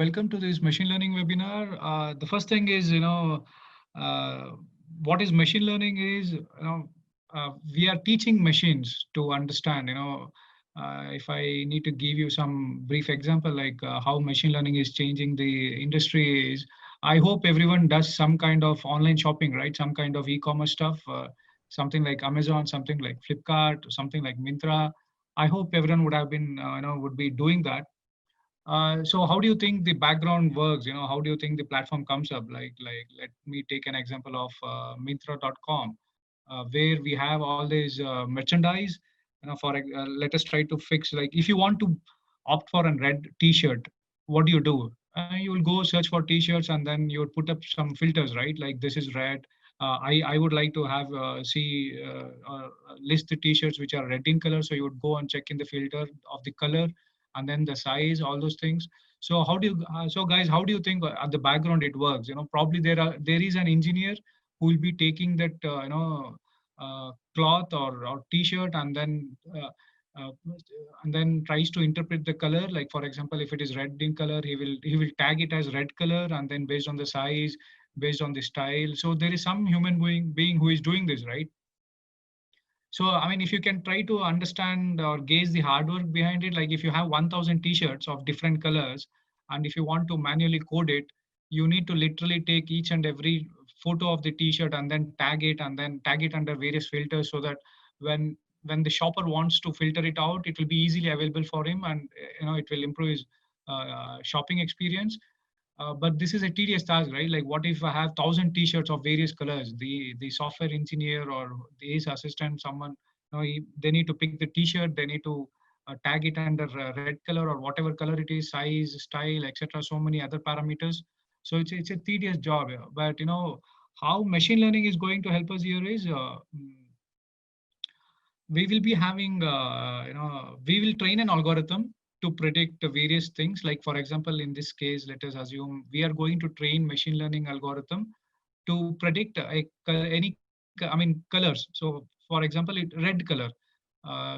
welcome to this machine learning webinar. The first thing is, uh, what is machine learning is, we are teaching machines to understand, if I need to give you some brief example, like how machine learning is changing the industry is, I hope everyone does some kind of online shopping, right? Some kind of e-commerce stuff, something like Amazon, something like Flipkart, something like Myntra. I hope everyone would have been, would be doing that. So how do you think the background works? How do you think the platform comes up? Like let me take an example of Myntra.com, where we have all these merchandise. Let us try to fix, like, if you want to opt for a red T-shirt, what do you do? You will go search for T-shirts and then you would put up some filters, right? Like this is red. I would like to have list the T-shirts which are red in color. So you would go and check in the filter of the color and then the size, all those things. So how do you so guys, how do you think at the background it works? Probably there is an engineer who will be taking that cloth or T-shirt and then tries to interpret the color. Like for example, if it is red in color, he will tag it as red color, and then based on the size, based on the style. So there is some human being who is doing this, right? So, I mean, if you can try to understand or gauge the hard work behind it, like if you have 1,000 T-shirts of different colors, and if you want to manually code it, you need to literally take each and every photo of the T-shirt and then tag it under various filters so that when the shopper wants to filter it out, it will be easily available for him, and it will improve his shopping experience. But this is a tedious task, right? Like, what if I have 1,000 T-shirts of various colors? The software engineer or the ACE assistant, someone, they need to pick the T-shirt, they need to tag it under red color or whatever color it is, size, style, etc. So many other parameters. So it's a tedious job. Yeah. But how machine learning is going to help us here is, we will be having, we will train an algorithm to predict various things. Like for example, in this case, let us assume we are going to train machine learning algorithm to predict colors. So for example, red color.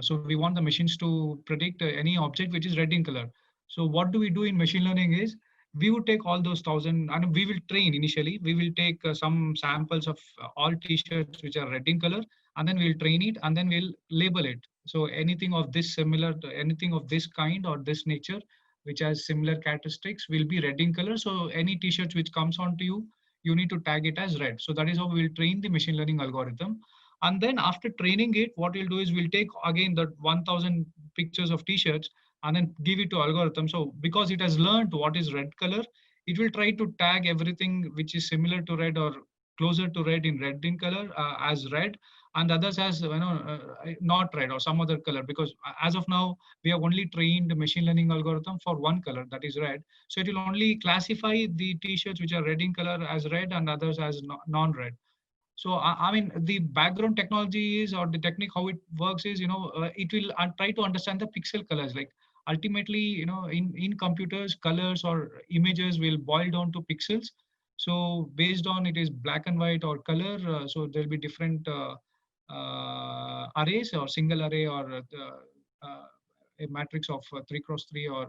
So we want the machines to predict any object which is red in color. So what do we do in machine learning is, we would take all those thousand, and we will train initially. We will take some samples of all T-shirts which are red in color, and then we'll train it, and then we'll label it. So anything of this similar, anything of this kind or this nature, which has similar characteristics, will be red in color. So any T-shirt which comes onto you, you need to tag it as red. So that is how we will train the machine learning algorithm. And then after training it, what we'll do is we'll take again the 1,000 pictures of T-shirts and then give it to algorithm. So because it has learned what is red color, it will try to tag everything which is similar to red or closer to red in color as red, and others as not red or some other color, because as of now we have only trained the machine learning algorithm for one color, that is red. So it will only classify the T-shirts which are red in color as red and others as non-red. So I mean, the background technology is, or the technique how it works is, it will try to understand the pixel colors. Like ultimately, in computers, colors or images will boil down to pixels. So based on it is black and white or color, so there'll be different arrays or single array or a matrix of 3 cross 3 or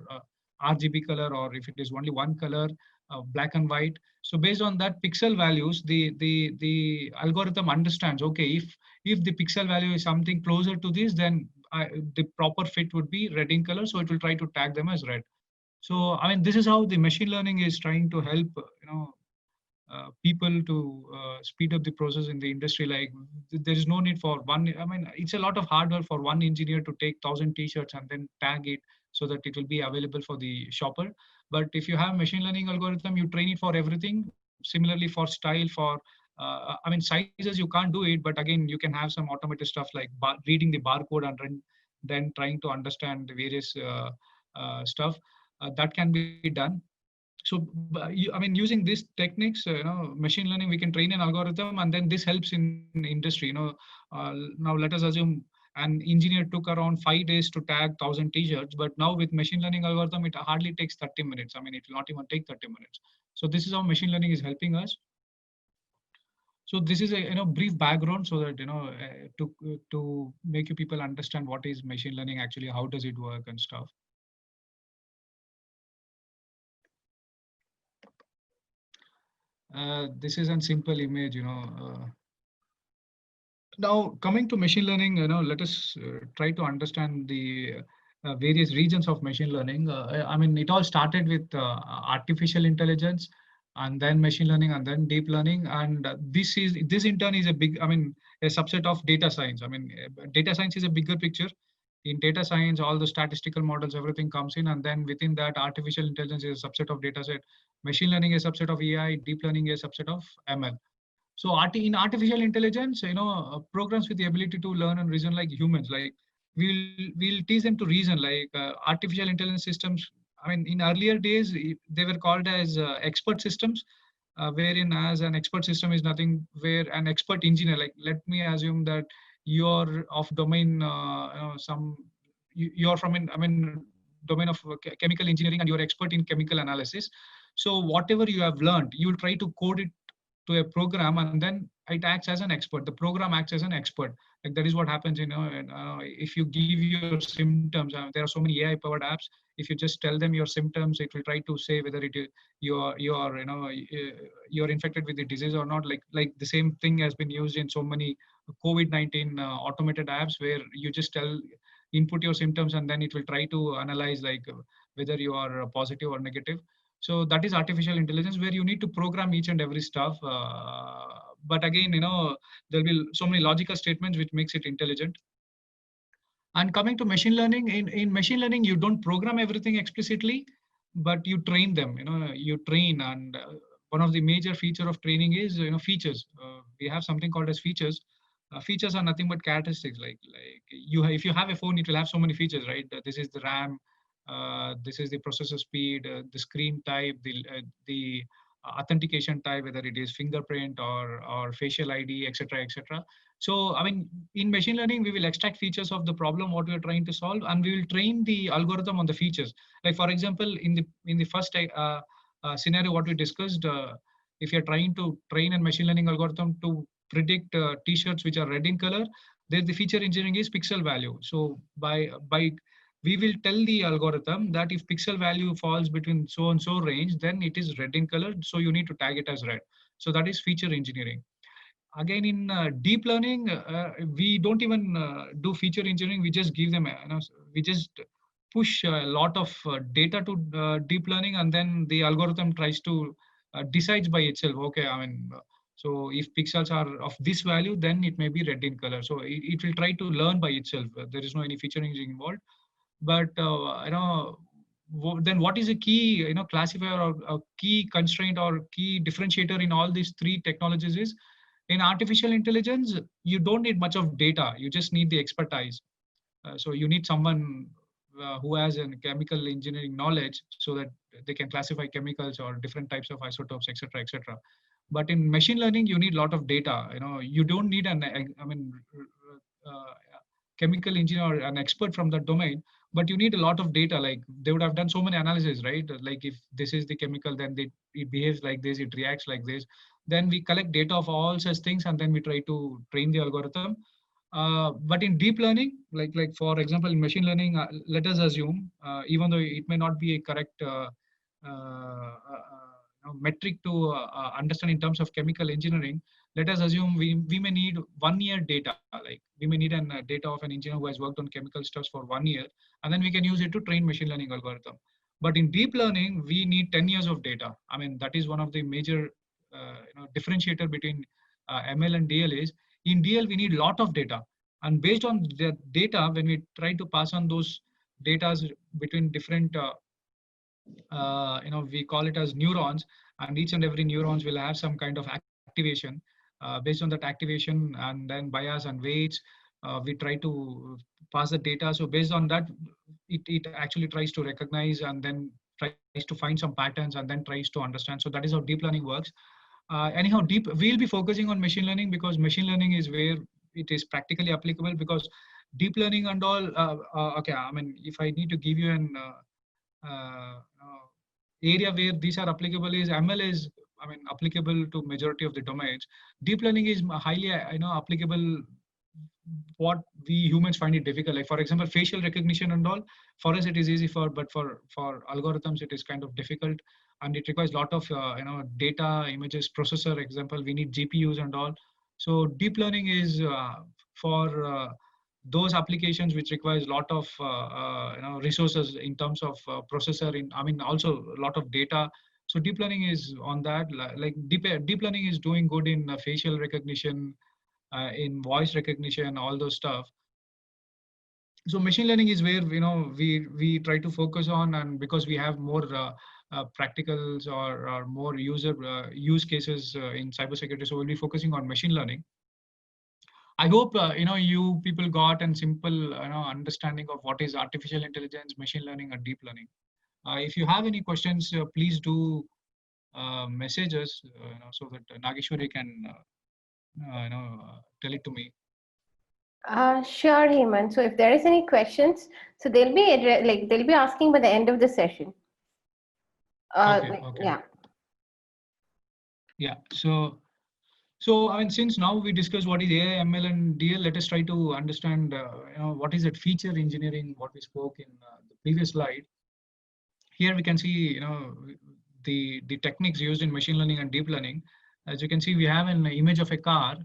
RGB color, or if it is only one color, black and white. So based on that pixel values, the algorithm understands, okay, if the pixel value is something closer to this, then the proper fit would be red in color. So it will try to tag them as red. So I mean, this is how the machine learning is trying to help people to speed up the process in the industry. Like there is no need for one. I mean, it's a lot of hard work for one engineer to take 1,000 T-shirts and then tag it so that it will be available for the shopper. But if you have machine learning algorithm, you train it for everything. Similarly for style, for I mean, sizes you can't do it, but again you can have some automated stuff like reading the barcode and then trying to understand the various stuff that can be done. So I mean, using these techniques, machine learning, we can train an algorithm, and then this helps in industry. Now let us assume an engineer took around 5 days to tag 1,000 T-shirts, but now with machine learning algorithm, it hardly takes 30 minutes. I mean, it will not even take 30 minutes. So this is how machine learning is helping us. So this is a brief background, so that to make you people understand what is machine learning actually, how does it work and stuff. This is a simple image, now, coming to machine learning, let us try to understand the various regions of machine learning. I mean, it all started with artificial intelligence, and then machine learning, and then deep learning, and this in turn is a big, I mean, a subset of data science. I mean, data science is a bigger picture. In data science, all the statistical models, everything comes in, and then within that, artificial intelligence is a subset of data set. Machine learning is a subset of AI. Deep learning is a subset of ML. So in artificial intelligence, programs with the ability to learn and reason like humans, like we'll teach them to reason like artificial intelligence systems. I mean, in earlier days, they were called as expert systems, wherein as an expert system is nothing where an expert engineer, like let me assume that you're of domain, some you're from in, I mean, domain of chemical engineering, and you're expert in chemical analysis. So whatever you have learned, you will try to code it to a program, and then it acts as an expert. The program acts as an expert. Like that is what happens, and, if you give your symptoms, there are so many AI powered apps. If you just tell them your symptoms, it will try to say whether it is you're you're infected with the disease or not. Like the same thing has been used in so many COVID-19 automated apps, where you just tell, input your symptoms, and then it will try to analyze like whether you are positive or negative. So that is artificial intelligence, where you need to program each and every stuff. But again, there'll be so many logical statements which makes it intelligent. And coming to machine learning, in machine learning, you don't program everything explicitly, but you train them. You train, and one of the major feature of training is features. We have something called as features. Features are nothing but characteristics. Like if you have a phone, it will have so many features, right? This is the RAM, this is the processor speed, the screen type, the authentication type, whether it is fingerprint or facial ID, etc., etc. So, I mean, in machine learning, we will extract features of the problem what we are trying to solve, and we will train the algorithm on the features. Like, for example, in the first scenario what we discussed, if you're trying to train a machine learning algorithm to predict t-shirts which are red in color, there the feature engineering is pixel value. So by we will tell the algorithm that if pixel value falls between so and so range, then it is red in color. So you need to tag it as red. So that is feature engineering. Again, in deep learning, we don't even do feature engineering. We just give them, we just push a lot of data to deep learning, and then the algorithm tries to decides by itself. Okay, I mean, so if pixels are of this value, then it may be red in color. So it will try to learn by itself. There is no any feature engineering involved. But then what is a key classifier or a key constraint or key differentiator in all these three technologies is, in artificial intelligence you don't need much of data, you just need the expertise. So you need someone who has a chemical engineering knowledge, so that they can classify chemicals or different types of isotopes, etc., etc. But in machine learning you need a lot of data. You don't need I mean, uh, chemical engineer or an expert from that domain, but you need a lot of data. Like they would have done so many analyses, right? Like if this is the chemical, then it behaves like this, it reacts like this. Then we collect data of all such things, and then we try to train the algorithm. But in deep learning, like for example, in machine learning, let us assume, even though it may not be a correct metric to understand in terms of chemical engineering, let us assume we may need 1 year data. Like we may need an data of an engineer who has worked on chemical stuffs for 1 year, and then we can use it to train machine learning algorithm. But in deep learning, we need 10 years of data. I mean, that is one of the major differentiator between ML and DL is, in DL we need a lot of data, and based on the data, when we try to pass on those data between different we call it as neurons, and each and every neurons will have some kind of activation. Based on that activation and then bias and weights, we try to pass the data. So based on that, it actually tries to recognize and then tries to find some patterns and then tries to understand. So that is how deep learning works. Anyhow, we'll be focusing on machine learning because machine learning is where it is practically applicable. Because deep learning and all, okay, I mean, if I need to give you an area where these are applicable is, ML is, I mean, applicable to majority of the domains. Deep learning is highly applicable what we humans find it difficult. Like for example, facial recognition and all, for us it is easy, but for algorithms it is kind of difficult. and it requires a lot of data, images, processor. Example, we need GPUs and all. So deep learning is for those applications which requires a lot of resources in terms of processor. Also a lot of data. So deep learning is on that. Like deep learning is doing good in facial recognition, in voice recognition, all those stuff. So machine learning is where we try to focus on, and because we have more practicals or more use cases in cybersecurity, so we'll be focusing on machine learning. I hope you people got a simple understanding of what is artificial intelligence, machine learning, and deep learning. If you have any questions, please do message us, so that Nageshwari can tell it to me. Sure, Hemant. So if there is any questions, so they'll be asking by the end of the session. Okay. Yeah. Yeah. So since now we discussed what is AI, ML, and DL, let us try to understand what is that feature engineering, what we spoke in the previous slide. Here we can see the techniques used in machine learning and deep learning. As you can see, we have an image of a car,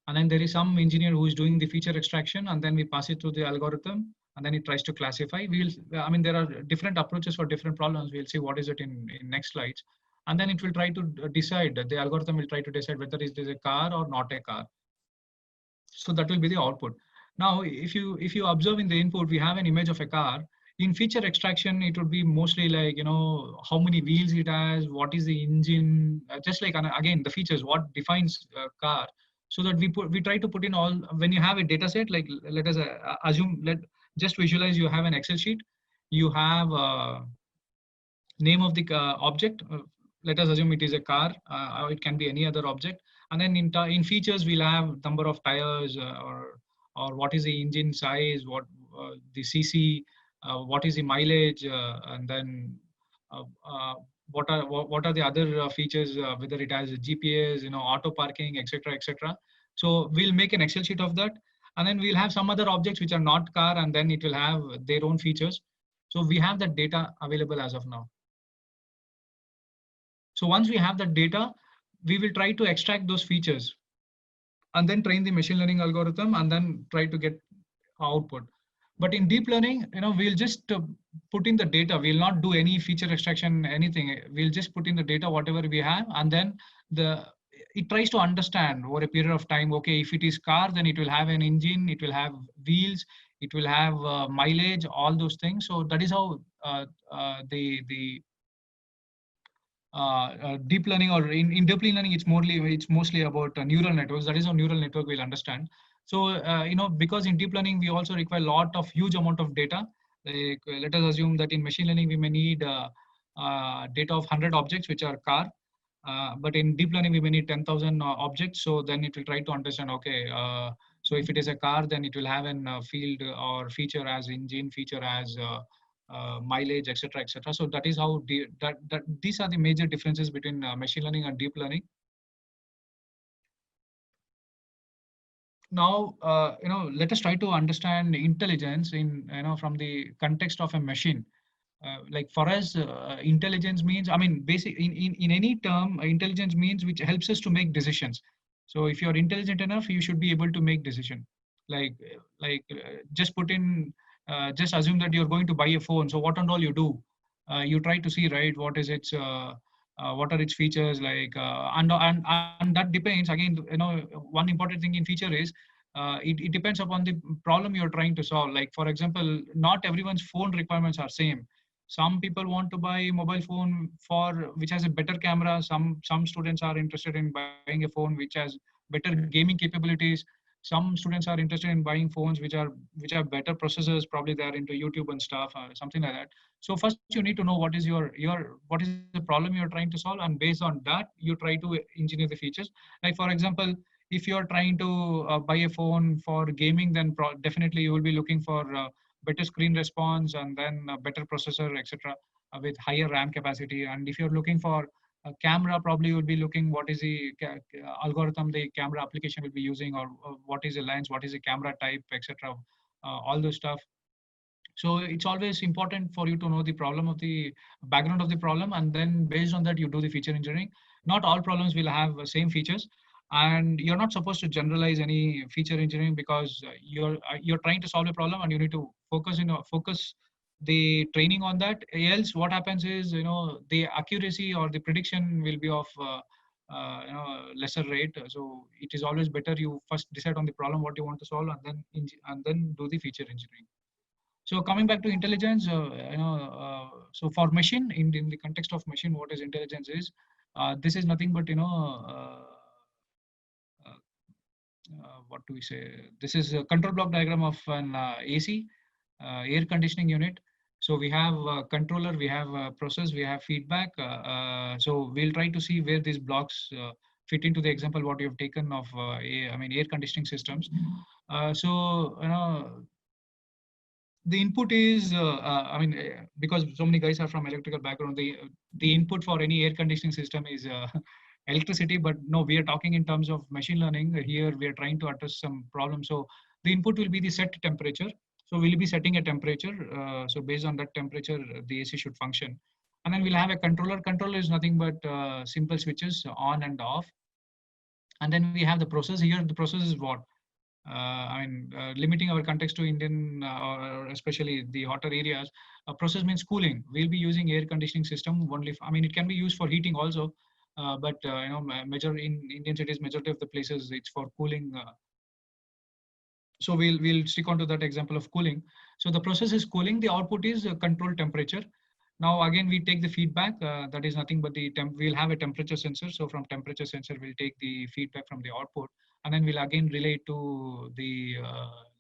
and then there is some engineer who is doing the feature extraction, and then we pass it to the algorithm, and then it tries to classify. There are different approaches for different problems. We'll see what is it in next slides. And then it will try to decide, the algorithm will try to decide whether it is a car or not a car. So that will be the output. Now, if you observe in the input, we have an image of a car. In feature extraction, it would be mostly like, how many wheels it has, what is the engine, just like, again, the features, what defines a car. So that we try to put in all, when you have a data set, like let us just visualize you have an Excel sheet, you have name of the object. Let us assume it is a car, or it can be any other object. And then in features, we'll have number of tires, or what is the engine size, what the CC, what is the mileage, and then what are the other features, whether it has a GPS, auto parking, etc., etc. So we'll make an Excel sheet of that, and then we'll have some other objects which are not car, and then it will have their own features. So we have that data available as of now. So once we have that data, we will try to extract those features and then train the machine learning algorithm and then try to get output. But in deep learning, we'll just put in the data. We'll not do any feature extraction, anything. We'll just put in the data, whatever we have, and then it tries to understand over a period of time. Okay, if it is car, then it will have an engine, it will have wheels, it will have mileage, all those things. So that is how the deep learning, or in deep learning, it's mostly about neural networks. That is how neural network will understand. So because in deep learning we also require huge amount of data. Like, let us assume that in machine learning we may need data of 100 objects which are car, but in deep learning we may need 10,000 objects. So then it will try to understand, okay, so if it is a car, then it will have an field or feature as engine, feature as mileage, etc., etc. So that is how these are the major differences between machine learning and deep learning. Now, let us try to understand intelligence from the context of a machine. Like for us, intelligence means, basic in any term, intelligence means which helps us to make decisions. So if you're intelligent enough, you should be able to make decision. Like just put in, just assume that you're going to buy a phone. So what and all you do, you try to see, right, what is its what are its features like, and that depends again. One important thing in feature is it depends upon the problem you're trying to solve. Like for example, not everyone's phone requirements are same. Some people want to buy a mobile phone which has a better camera. Some students are interested in buying a phone which has better gaming capabilities. Some students are interested in buying phones which are better processors. Probably they are into YouTube and stuff, something like that. So first you need to know what is what is the problem you're trying to solve, and based on that you try to engineer the features. Like for example, if you're trying to buy a phone for gaming, then definitely you will be looking for better screen response, and then a better processor, etc., with higher RAM capacity. And if you're looking for a camera, probably you will be looking what is the algorithm the camera application will be using, or what is the lens, what is the camera type, etc. All those stuff. So it's always important for you to know the problem of the background of the problem, and then based on that you do the feature engineering. Not all problems will have same features, and you're not supposed to generalize any feature engineering, because you're trying to solve a problem and you need to focus the training on that. Else what happens is, the accuracy or the prediction will be of lesser rate. So it is always better you first decide on the problem what you want to solve, and then do the feature engineering. So coming back to intelligence, so for machine, in the context of machine, what is intelligence is, this is nothing but, uh, what do we say? This is a control block diagram of an AC, air conditioning unit. So we have a controller, we have a process, we have feedback. So we'll try to see where these blocks fit into the example what you have taken of, air conditioning systems. So, the input is, because so many guys are from electrical background, the input for any air conditioning system is electricity. But no, we are talking in terms of machine learning. Here we are trying to address some problem. So the input will be the set temperature. So we'll be setting a temperature. So based on that temperature, the AC should function. And then we'll have a controller. Controller is nothing but simple switches on and off. And then we have the process. Here the process is what? Limiting our context to Indian, or especially the hotter areas, process means cooling. We'll be using air conditioning system only. It can be used for heating also, but major in Indian cities, majority of the places it's for cooling. So we'll stick on to that example of cooling. So the process is cooling. The output is controlled temperature. Now again, we take the feedback. That is nothing but the temp. We'll have a temperature sensor. So from temperature sensor, we'll take the feedback from the output, and then we'll again relay to the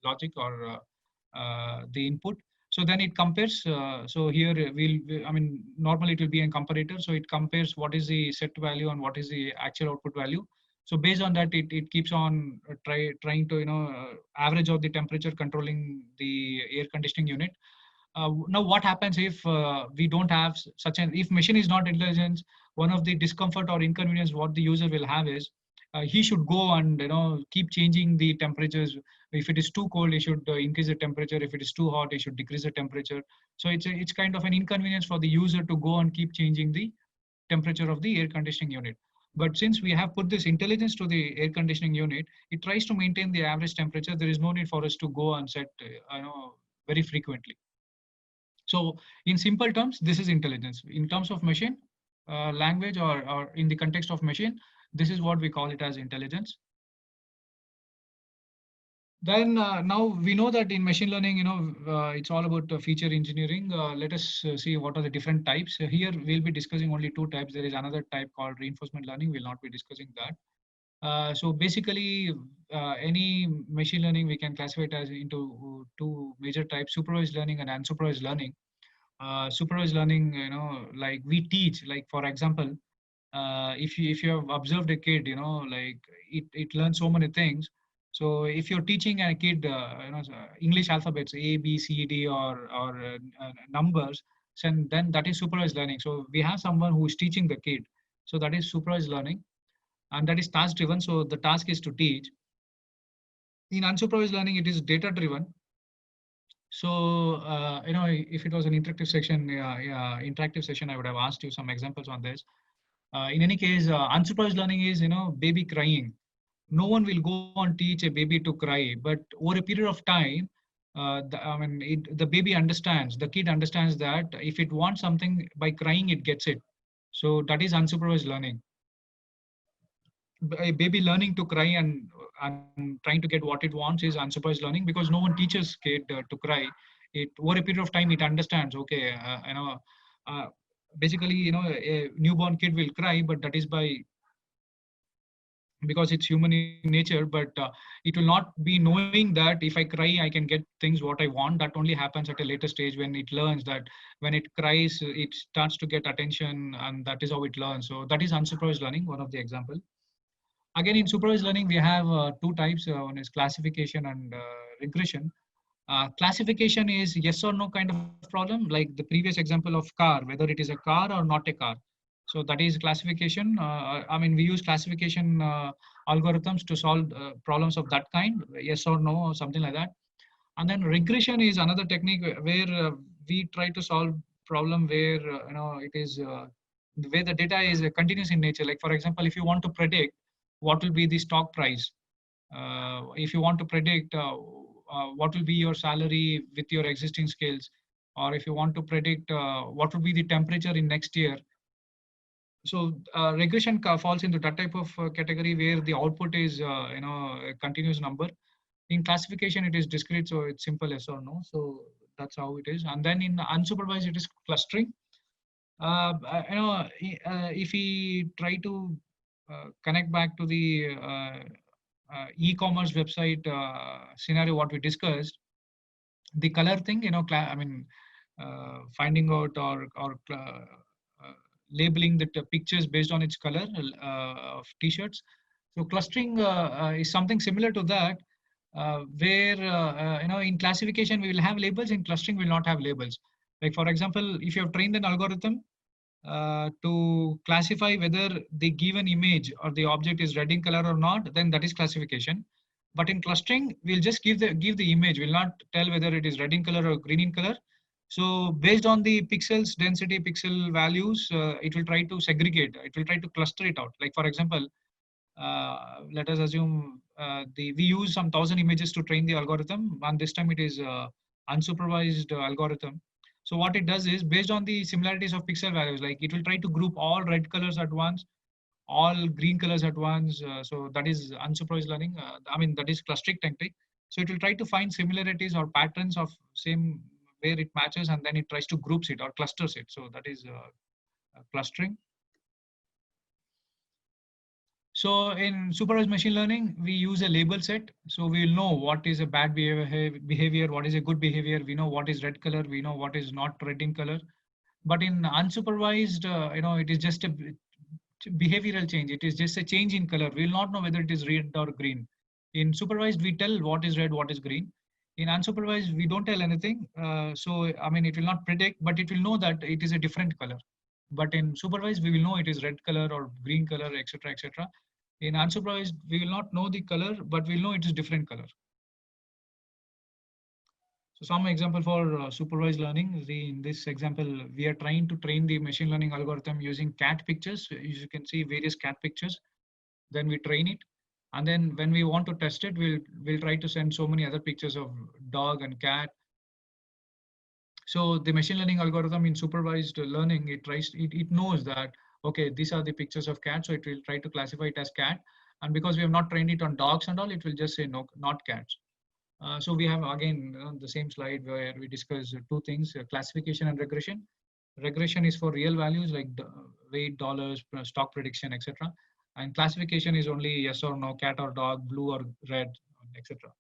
logic or the input. So then it compares. So here normally it will be a comparator. So it compares what is the set value and what is the actual output value. So based on that, it keeps on trying to average out the temperature, controlling the air conditioning unit. Now what happens if we don't have such an, if machine is not intelligent, one of the discomfort or inconvenience what the user will have is, he should go and keep changing the temperatures. If it is too cold, he should increase the temperature. If it is too hot, he should decrease the temperature. So it's kind of an inconvenience for the user to go and keep changing the temperature of the air conditioning unit. But since we have put this intelligence to the air conditioning unit, it tries to maintain the average temperature. There is no need for us to go and set very frequently. So in simple terms, this is intelligence. In terms of machine language, or in the context of machine, this is what we call it as intelligence. Then now we know that in machine learning, it's all about feature engineering. Let us see what are the different types. Here we'll be discussing only two types. There is another type called reinforcement learning. We'll not be discussing that. So basically, any machine learning we can classify it as into two major types: supervised learning and unsupervised learning. Supervised learning, like we teach. Like for example, if you have observed a kid, like it learns so many things. So if you're teaching a kid, English alphabets A, B, C, D, or numbers, then that is supervised learning. So we have someone who is teaching the kid. So that is supervised learning, and that is task driven. So the task is to teach. In unsupervised learning, it is data driven. So if it was an interactive session, I would have asked you some examples on this. In any case, unsupervised learning is, baby crying. No one will go and teach a baby to cry, but over a period of time, the baby understands, the kid understands that if it wants something by crying, it gets it. So that is unsupervised learning. A baby learning to cry and trying to get what it wants is unsupervised learning, because no one teaches kid to cry. It over a period of time it understands. Okay, basically, a newborn kid will cry, but that is because it's human in nature. But it will not be knowing that if I cry, I can get things what I want. That only happens at a later stage when it learns that when it cries, it starts to get attention, and that is how it learns. So that is unsupervised learning, one of the example. Again, in supervised learning, we have two types. One is classification and regression. Classification is yes or no kind of problem, like the previous example of car, whether it is a car or not a car. So that is classification. We use classification algorithms to solve problems of that kind, yes or no, or something like that. And then regression is another technique where we try to solve problem where it is where the data is continuous in nature. Like for example, if you want to predict what will be the stock price, if you want to predict what will be your salary with your existing skills, or if you want to predict what will be the temperature in next year. So regression falls into that type of category where the output is a continuous number. In classification, it is discrete, so it's simple yes or no. So that's how it is. And then in unsupervised, it is clustering. If we try to connect back to the e-commerce website scenario, what we discussed, the color thing, finding out or labeling the pictures based on its color of t-shirts. So clustering is something similar to that, where in classification we will have labels, in clustering we will not have labels. Like for example, if you have trained an algorithm to classify whether the given image or the object is red in color or not, then that is classification. But in clustering, we'll just give the image. We'll not tell whether it is red in color or green in color. So based on the pixels density, pixel values, it will try to segregate. It will try to cluster it out. Like for example, let us assume we use some 1,000 images to train the algorithm, and this time it is unsupervised algorithm. So what it does is, based on the similarities of pixel values, like it will try to group all red colors at once, all green colors at once. So that is unsupervised learning. That is clustering technique. So it will try to find similarities or patterns of same where it matches, and then it tries to groups it or clusters it. So that is clustering. So in supervised machine learning, we use a label set. So we will know what is a bad behavior, what is a good behavior. We know what is red color. We know what is not red in color. But in unsupervised, it is just a behavioral change. It is just a change in color. We will not know whether it is red or green. In supervised, we tell what is red, what is green. In unsupervised, we don't tell anything. It will not predict, but it will know that it is a different color. But in supervised, we will know it is red color or green color, etc., etc. In unsupervised, we will not know the color, but we'll know it is different color. So some example for supervised learning. In this example, we are trying to train the machine learning algorithm using cat pictures. As you can see, various cat pictures. Then we train it. And then when we want to test it, we'll try to send so many other pictures of dog and cat. So the machine learning algorithm in supervised learning, it knows that, okay, these are the pictures of cats. So it will try to classify it as cat. And because we have not trained it on dogs and all, it will just say no, not cats. So we have again the same slide where we discuss two things, classification and regression. Regression is for real values like weight, dollars, stock prediction, etc. And classification is only yes or no, cat or dog, blue or red, etc.